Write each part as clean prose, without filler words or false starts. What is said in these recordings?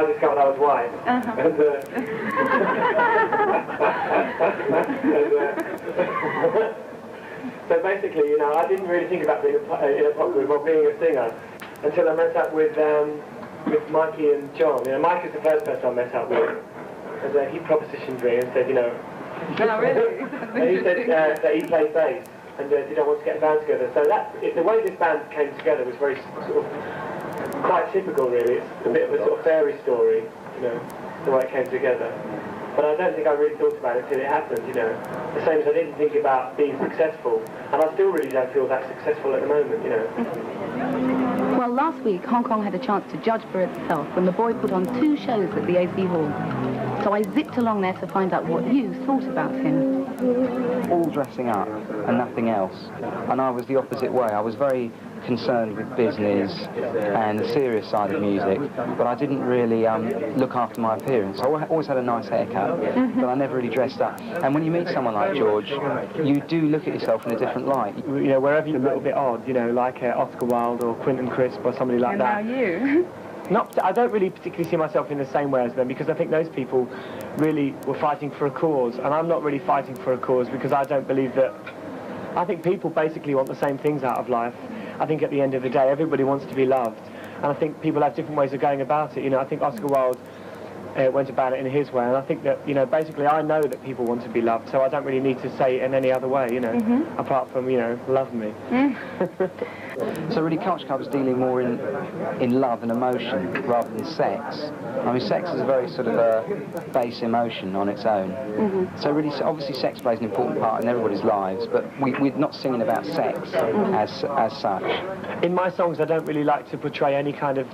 I discovered I was white. So basically, you know, I didn't really think about being in a pop group or being a singer until I met up with Mikey and John. You know, Mike is the first person I met up with, and he propositioned me and said, you know, oh, really? and he said that he plays bass and did I want to get a band together. So the way this band came together was very sort of quite typical, really. It's a bit of a sort of fairy story, you know, the way it came together. But I don't think I really thought about it until it happened, you know. The same as I didn't think about being successful, and I still really don't feel that successful at the moment, you know. Well, last week, Hong Kong had a chance to judge for itself when the boy put on 2 shows at the AC Hall. So I zipped along there to find out what you thought about him. All dressing up and nothing else. And I was the opposite way. I was very concerned with business and the serious side of music, but I didn't really look after my appearance. I always had a nice haircut, but I never really dressed up. And when you meet someone like George, you do look at yourself in a different light. You know, wherever you're a little bit odd, you know, like Oscar Wilde or Quentin Crisp or somebody like that. And now you. I don't really particularly see myself in the same way as them, because I think those people really were fighting for a cause, and I'm not really fighting for a cause because I don't believe that. I think people basically want the same things out of life. I think at the end of the day, everybody wants to be loved, and I think people have different ways of going about it. You know, I think Oscar Wilde went about it in his way, and I think that, you know, basically I know that people want to be loved, so I don't really need to say it in any other way, you know, apart from, you know, love me. So really Culture Club is dealing more in love and emotion rather than sex. I mean, sex is a very sort of a base emotion on its own. So really, obviously sex plays an important part in everybody's lives, but we're not singing about sex as such. In my songs, I don't really like to portray any kind of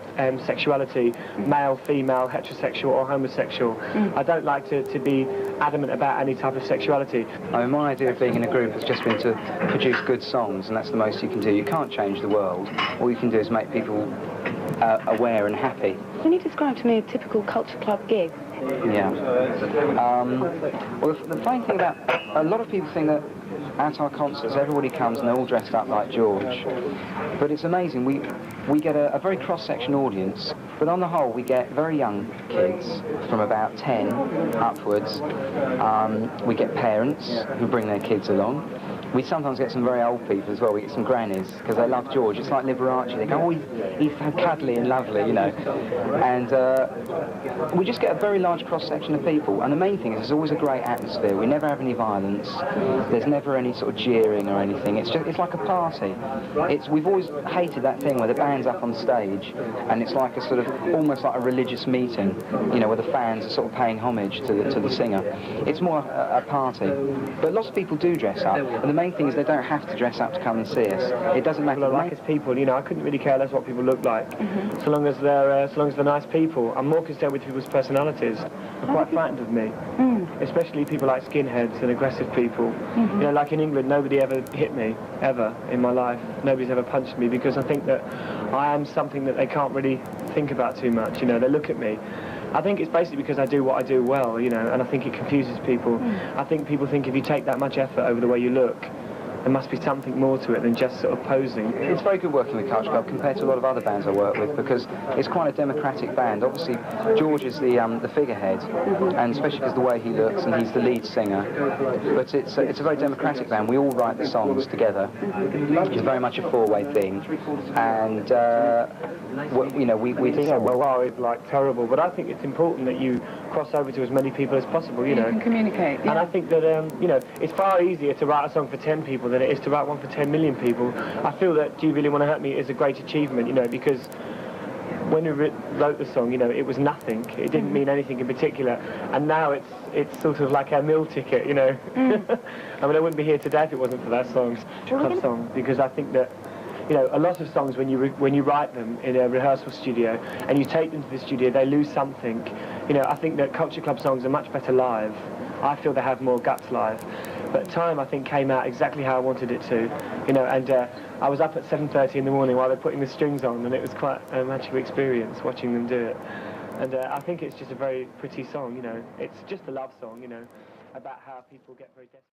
sexuality, male, female, heterosexual or homosexual. I don't like to be adamant about any type of sexuality. I mean, my idea of being in a group has just been to produce good songs, and that's the most you can do. You can't change the world. All you can do is make people aware and happy. Can you describe to me a typical Culture Club gig? Yeah. Well, the funny thing about a lot of people think that at our concerts everybody comes and they're all dressed up like George, but it's amazing. We get a very cross-section audience, but on the whole we get very young kids from about 10 upwards. We get parents who bring their kids along. We sometimes get some very old people as well. We get some grannies, because they love George. It's like Liberace. They go, oh, he's so cuddly and lovely, you know. And we just get a very large cross-section of people. And the main thing is there's always a great atmosphere. We never have any violence. There's never any sort of jeering or anything. It's like a party. We've always hated that thing where the band's up on stage and it's like a sort of, almost like a religious meeting, you know, where the fans are sort of paying homage to the singer. It's more a party. But lots of people do dress up. And the main thing is they don't have to dress up to come and see us. It doesn't matter. Like as people, you know, I couldn't really care less what people look like, so long as they're nice people. I'm more concerned with people's personalities. They're quite frightened of me, especially people like skinheads and aggressive people. You know, like in England, nobody ever hit me ever in my life. Nobody's ever punched me, because I think that I am something that they can't really think about too much. You know, they look at me. I think it's basically because I do what I do well, you know, and I think it confuses people. I think people think if you take that much effort over the way you look, there must be something more to it than just sort of posing. It's very good working with Culture Club compared to a lot of other bands I work with, because it's quite a democratic band. Obviously, George is the figurehead, and especially because the way he looks, and he's the lead singer. But it's a very democratic band. We all write the songs together. It's very much a four-way thing, and you know, we think, well, wow, it's like terrible, but I think it's important that you cross over to as many people as possible, you know. You can communicate. And I think that, you know, it's far easier to write a song for 10 people than it is to write one for 10 million people. I feel that Do You Really Want to Hurt Me is a great achievement, you know, because when we wrote the song, you know, it was nothing. It didn't mean anything in particular. And now it's sort of like a meal ticket, you know. I mean, I wouldn't be here today if it wasn't for that song, because I think that, you know, a lot of songs, when you write them in a rehearsal studio and you take them to the studio, they lose something. You know, I think that Culture Club songs are much better live. I feel they have more guts live. But Time, I think, came out exactly how I wanted it to. You know, and I was up at 7:30 in the morning while they're putting the strings on, and it was quite a magical experience watching them do it. And I think it's just a very pretty song, you know. It's just a love song, you know, about how people get very desperate.